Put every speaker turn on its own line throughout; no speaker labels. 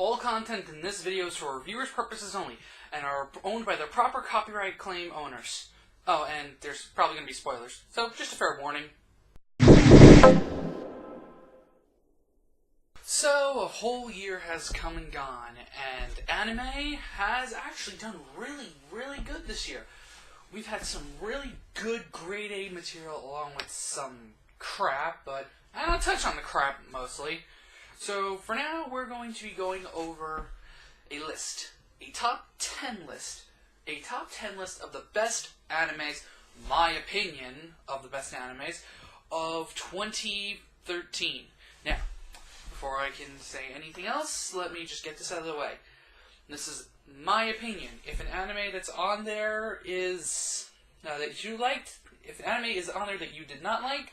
All content in this video is for reviewers' purposes only, and are owned by their proper copyright claim owners. Oh, and there's probably going to be spoilers, so just a fair warning. So, a whole year has come and gone, and anime has actually done really good this year. We've had some really good grade A material along with some crap, but I'll touch on the crap mostly. So, for now, we're going to be going over a list. A top 10 list. A top 10 list of the best animes, my opinion of the best animes, of 2013. Now, before I can say anything else, let me just get this out of the way. This is my opinion. If an anime that's on there is that you liked, if an anime is on there that you did not like,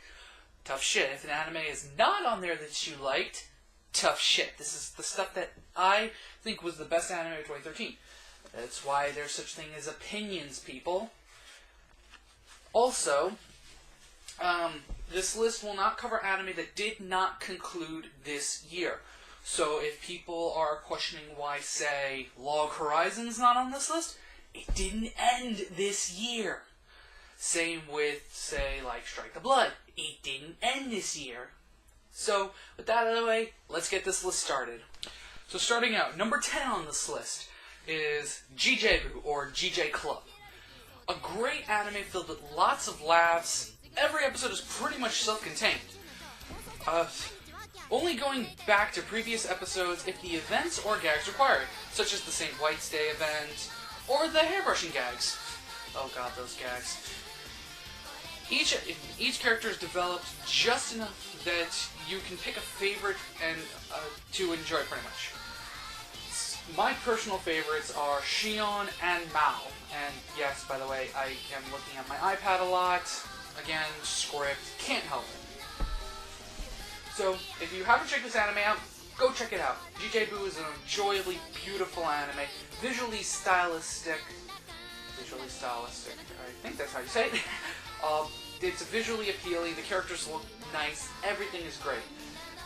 tough shit. If an anime is not on there that you liked, tough shit. This is the stuff that I think was the best anime of 2013. That's why there's such thing as opinions, people. Also, this list will not cover anime that did not conclude this year. So if people are questioning why, say, Log Horizon's not on this list, it didn't end this year. Same with, say, like Strike the Blood. It didn't end this year. So, with that out of the way, let's get this list started. So starting out, number 10 on this list is GJBoo, or GJ Club. A great anime filled with lots of laughs. Every episode is pretty much self-contained. Only going back to previous episodes if the events or gags required, such as the St. White's Day event, or the hairbrushing gags. Oh god, those gags. Each character is developed just enough that you can pick a favorite and to enjoy pretty much. My personal favorites are Shion and Mao. And yes, by the way, I am looking at my iPad a lot. Again, script, can't help it. So, if you haven't checked this anime out, go check it out. GJBoo is an enjoyably beautiful anime, visually stylistic, I think that's how you say it. It's visually appealing, the characters look nice, everything is great.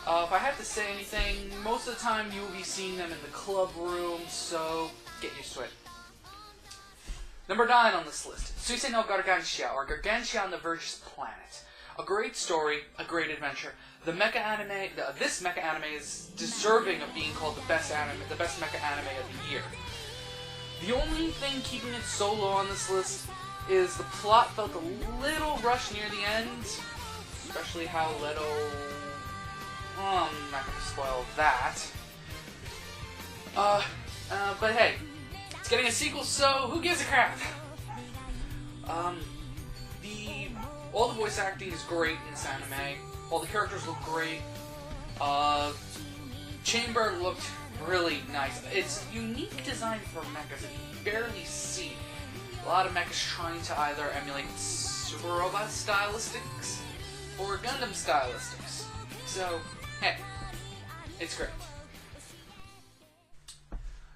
If I have to say anything, most of the time you will be seeing them in the club room, so get used to it. Number 9 on this list, Suisei no Gargantia, or Gargantia on the Verge's Planet. A great story, a great adventure. The mecha anime, this mecha anime is deserving of being called the best mecha anime of the year. The only thing keeping it so low on this list is the plot felt a little rushed near the end, especially how Leto... I'm not going to spoil that. But hey, it's getting a sequel, so who gives a crap? All the voice acting is great in this anime. All the characters look great. Chamber looked really nice. It's unique design for mechas that you barely see. A lot of mechas trying to either emulate Super Robot stylistics or Gundam stylistics. So, hey, it's great.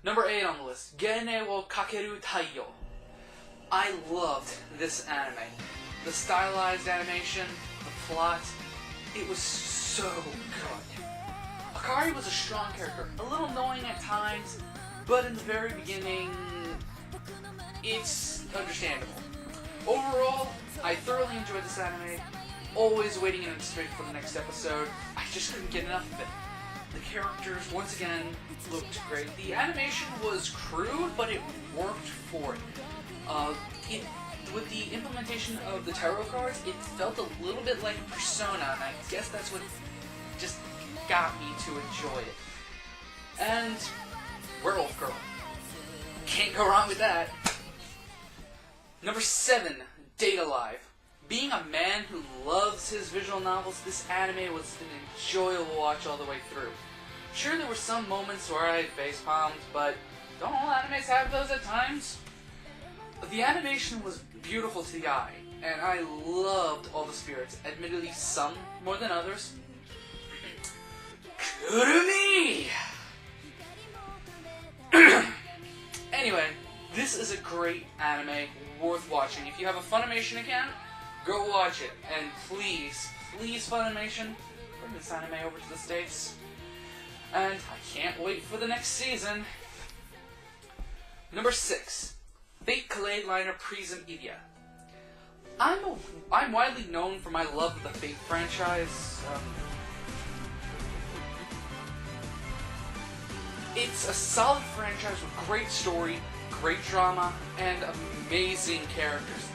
Number 8 on the list, Gene wo Kakeru Taiyo. I loved this anime. The stylized animation, the plot, it was so good. Akari was a strong character, a little annoying at times, but in the very beginning, it's understandable. Overall, I thoroughly enjoyed this anime, always waiting in anticipation for the next episode. I just couldn't get enough of it. The characters, once again, looked great. The animation was crude, but it worked for it. With the implementation of the tarot cards, it felt a little bit like Persona, and I guess that's what just got me to enjoy it. And Werewolf Girl. Can't go wrong with that. Number 7, Date Alive. Being a man who loves his visual novels, this anime was an enjoyable watch all the way through. Sure, there were some moments where I facepalmed, but don't all animes have those at times? The animation was beautiful to the eye, and I loved all the spirits, admittedly some more than others. Kurumi! Anyway, this is a great anime, worth watching. If you have a Funimation account, go watch it. And please, Funimation, bring this anime over to the States. and I can't wait for the next season. Number 6, Fate Clay Liner Prism Elia. I'm widely known for my love of the Fate franchise. It's a solid franchise with great story, great drama, and amazing characters.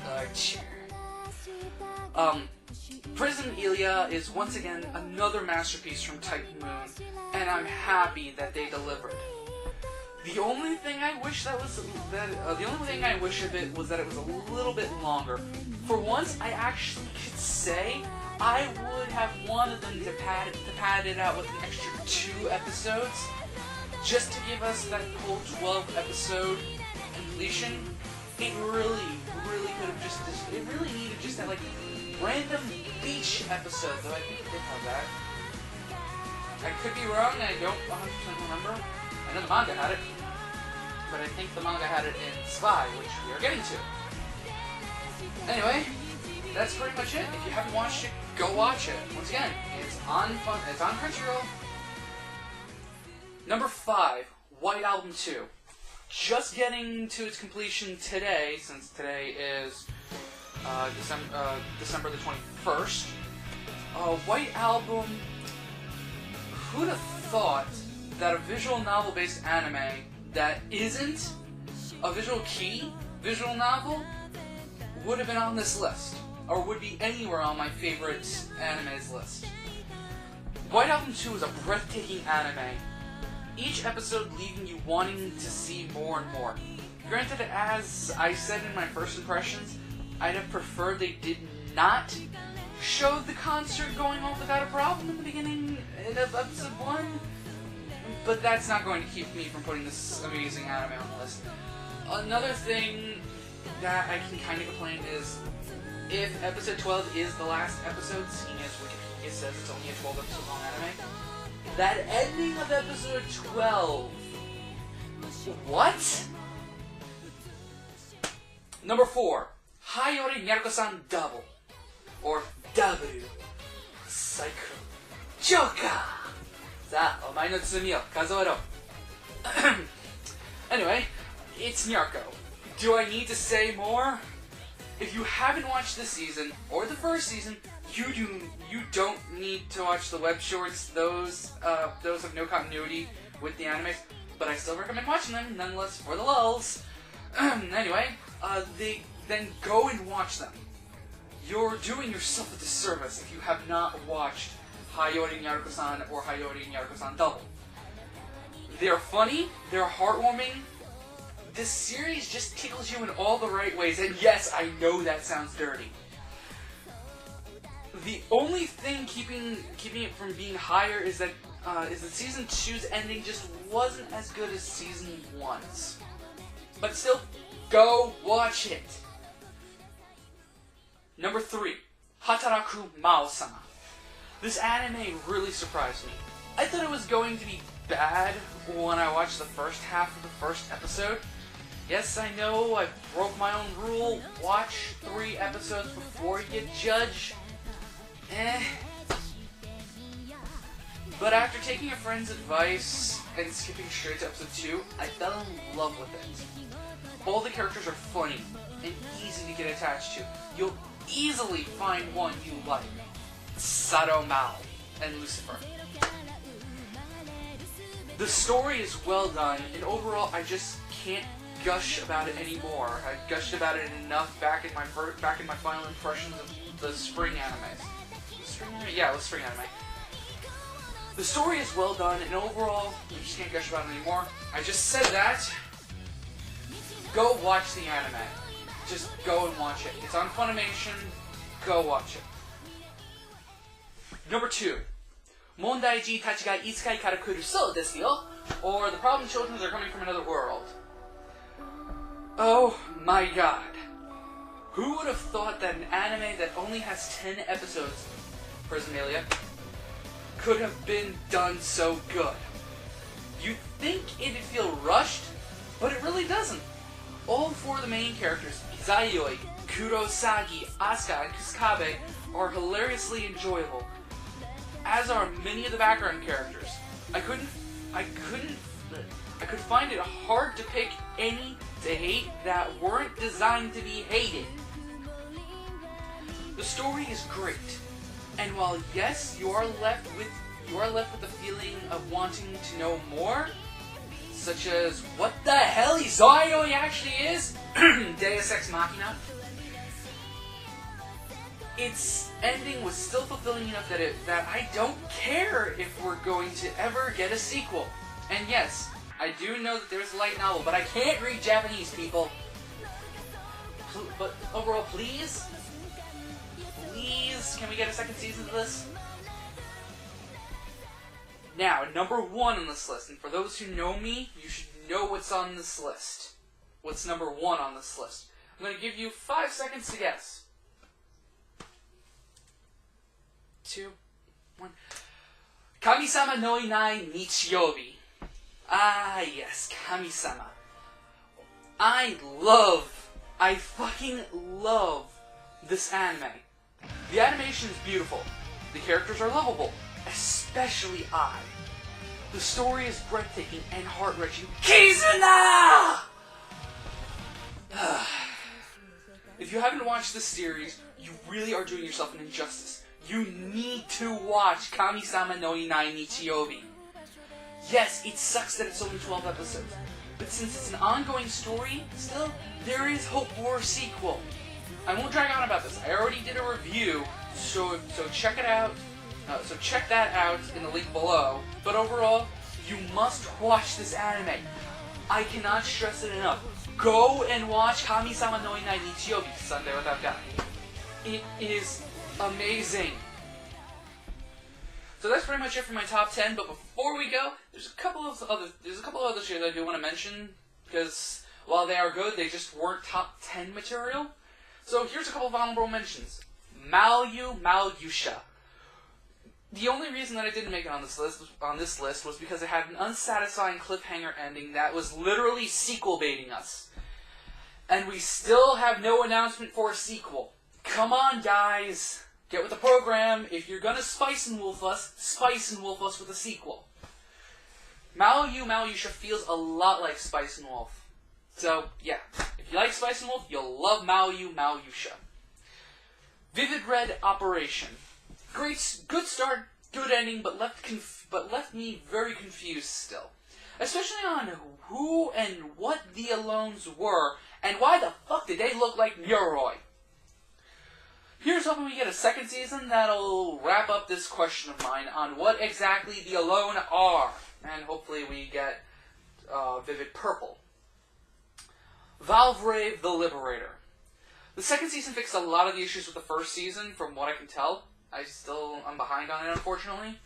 Prism Elia is once again another masterpiece from Titan Moon, and I'm happy that they delivered. The only thing I wish of it was that it was a little bit longer. For once, I actually could say I would have wanted them to pad it out with an extra 2 episodes, just to give us that whole 12 episode completion. It really could have it really needed just that, like, random beach episode, though I think it did have that. I could be wrong, I don't 100% remember. I know the manga had it, but I think the manga had it in Spy, which we are getting to. Anyway, that's pretty much it. If you haven't watched it, go watch it. Once again, it's on Crunchyroll. Number 5, White Album 2. Just getting to its completion today, since today is December the 21st. White Album, who'd have thought that a visual novel-based anime that isn't a visual novel would have been on this list, or would be anywhere on my favorite animes list. White Album 2 is a breathtaking anime, each episode leaving you wanting to see more and more. Granted, as I said in my first impressions, I'd have preferred they did not show the concert going off without a problem in the beginning of episode 1, but that's not going to keep me from putting this amazing anime on the list. Another thing that I can kind of complain is, if episode 12 is the last episode, seeing as Wikipedia says it's only a 12 episode long anime, that ending of episode 12, what? Number 4, Hyori Neco-san Double, or W, Cycle, Joker! さあ、お前の罪を数えろ. Anyway, it's Nyaruko. Do I need to say more? If you haven't watched this season, or the first season, you don't need to watch the web shorts. Those have no continuity with the animes, but I still recommend watching them, nonetheless, for the lulz. Anyway, then go and watch them. You're doing yourself a disservice if you have not watched Hyori Neco-san or Hyori Neco-san Double. They're funny, they're heartwarming. This series just tickles you in all the right ways, and yes, I know that sounds dirty. The only thing keeping it from being higher is that season 2's ending just wasn't as good as season 1's. But still, go watch it. Number 3, Hataraku Mao-Sama. This anime really surprised me. I thought it was going to be bad when I watched the first half of the first episode. Yes, I know, I broke my own rule. Watch 3 episodes before you judge. But after taking a friend's advice and skipping straight to episode 2, I fell in love with it. All the characters are funny and easy to get attached to. You'll easily find one you like. Sato Mao and Lucifer. The story is well done, and overall I just can't gush about it anymore. I gushed about it enough back in my final impressions of the spring animes. The spring anime? Yeah, it was spring anime. The story is well done, and overall I just can't gush about it anymore. I just said that. Go watch the anime. Just go and watch it. It's on Funimation. Go watch it. Number 2, Mondaiji tachi ga isekai kara kuru sou desu yo, or The Problem Children Are Coming from Another World. Oh my god. Who would have thought that an anime that only has 10 episodes, for Asamelia, could have been done so good? You'd think it'd feel rushed, but it really doesn't. All 4 of the main characters, Izayoi, Kurosagi, Asuka, and Kusakabe, are hilariously enjoyable, as are many of the background characters. I couldn't I could find it hard to pick any to hate that weren't designed to be hated. The story is great, and while yes, you are left with the feeling of wanting to know more, such as what the hell Izayoi actually is, Deus Ex Machina. Its ending was still fulfilling enough that I don't care if we're going to ever get a sequel. And yes, I do know that there's a light novel, but I can't read Japanese, people. But overall, please, can we get a second season of this? Now, number 1 on this list, and for those who know me, you should know what's on this list. What's number 1 on this list? I'm going to give you 5 seconds to guess. 2, 1. Kamisama no inai Nichiyobi. Ah, yes, Kamisama. I fucking love this anime. The animation is beautiful. The characters are lovable, especially I. The story is breathtaking and heart-wrenching. Kizuna! If you haven't watched this series, you really are doing yourself an injustice. You need to watch Kamisama no inai Nichiyobi. Yes, it sucks that it's only 12 episodes, but since it's an ongoing story, still, there is hope for a sequel. I won't drag on about this. I already did a review, so check it out. So check that out in the link below. But overall, you must watch this anime. I cannot stress it enough. Go and watch Kamisama no inai Nichiyobi, Sunday Without God. It is amazing. So that's pretty much it for my top 10. But before we go, there's a couple of other shows I do want to mention because while they are good, they just weren't top 10 material. So here's a couple of honorable mentions. Maoyusha. The only reason that I didn't make it on this list was because it had an unsatisfying cliffhanger ending that was literally sequel baiting us. And we still have no announcement for a sequel. Come on, guys. Get with the program. If you're gonna spice and wolf us with a sequel. Maoyusha feels a lot like Spice and Wolf. So, yeah. If you like Spice and Wolf, you'll love Maoyusha. Vivid Red Operation. Good start, good ending, but left me very confused still. Especially on who and what the Alones were, and why the fuck did they look like Yoroi? Here's hoping we get a second season that'll wrap up this question of mine on what exactly the Alone are. And hopefully we get Vivid Purple. Valvrave the Liberator. The second season fixed a lot of the issues with the first season, from what I can tell. I'm behind on it, unfortunately.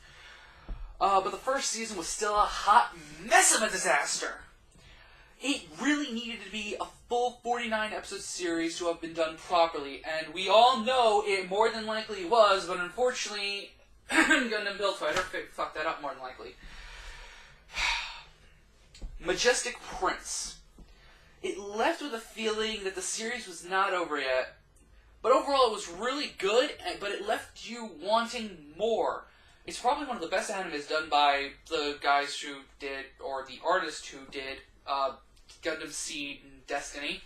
But the first season was still a hot mess of a disaster. It really needed to be a full 49-episode series to have been done properly, and we all know it more than likely was, but unfortunately, Gundam Build Fighter fucked that up more than likely. Majestic Prince. It left with a feeling that the series was not over yet, but overall it was really good, but it left you wanting more. It's probably one of the best animes done by the guys who did, or the artist who did, Gundam Seed and Destiny.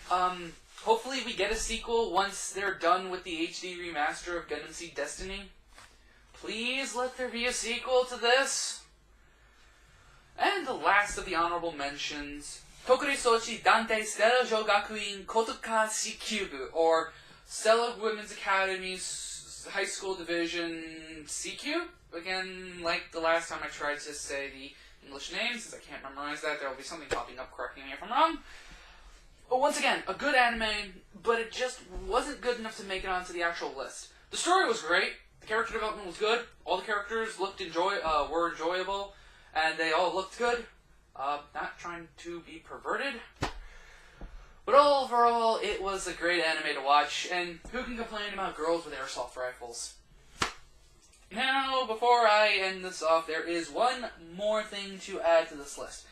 Hopefully we get a sequel once they're done with the HD remaster of Gundam Seed Destiny. Please let there be a sequel to this. And the last of the honorable mentions, Tokure Sochi Dante Stella Jogakuin Kotoka Shikyubu, or Stella Women's Academy's High School Division CQ. Again, like the last time I tried to say the English name, since I can't memorize that, there will be something popping up correcting me if I'm wrong. But once again, a good anime, but it just wasn't good enough to make it onto the actual list. The story was great, the character development was good, all the characters were enjoyable, and they all looked good. Not trying to be perverted. But overall, it was a great anime to watch, and who can complain about girls with airsoft rifles? Now, before I end this off, there is one more thing to add to this list.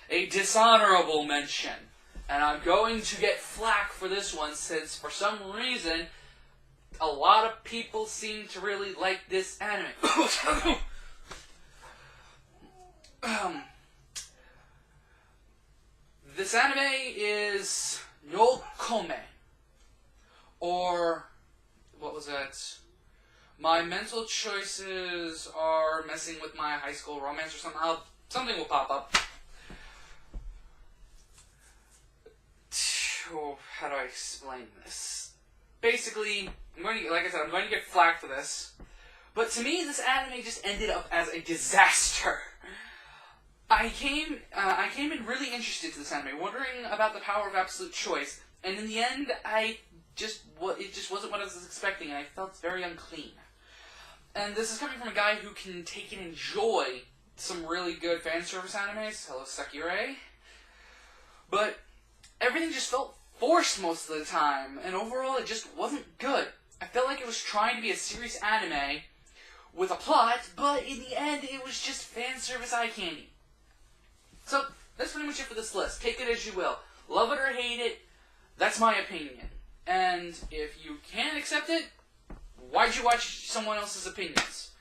A dishonorable mention. And I'm going to get flack for this one, since for some reason, a lot of people seem to really like this anime. This anime is Nyokome. Or, what was that? My mental choices are messing with my high school romance or something. Something will pop up. How do I explain this? Basically, like I said, I'm going to get flack for this. But to me, this anime just ended up as a disaster. I came in really interested to this anime, wondering about the power of absolute choice, and in the end, it just wasn't what I was expecting, and I felt very unclean. And this is coming from a guy who can take and enjoy some really good fan service animes. Hello, Sakure. But everything just felt forced most of the time, and overall, it just wasn't good. I felt like it was trying to be a serious anime with a plot, but in the end, it was just fan service eye candy. So, that's pretty much it for this list. Take it as you will. Love it or hate it, that's my opinion. And if you can't accept it, why'd you watch someone else's opinions?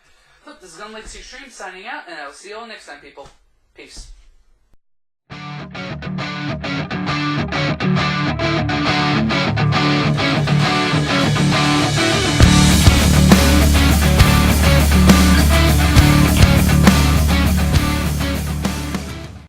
Look, this is GundamLegacyExtreme signing out, and I'll see you all next time, people. Peace.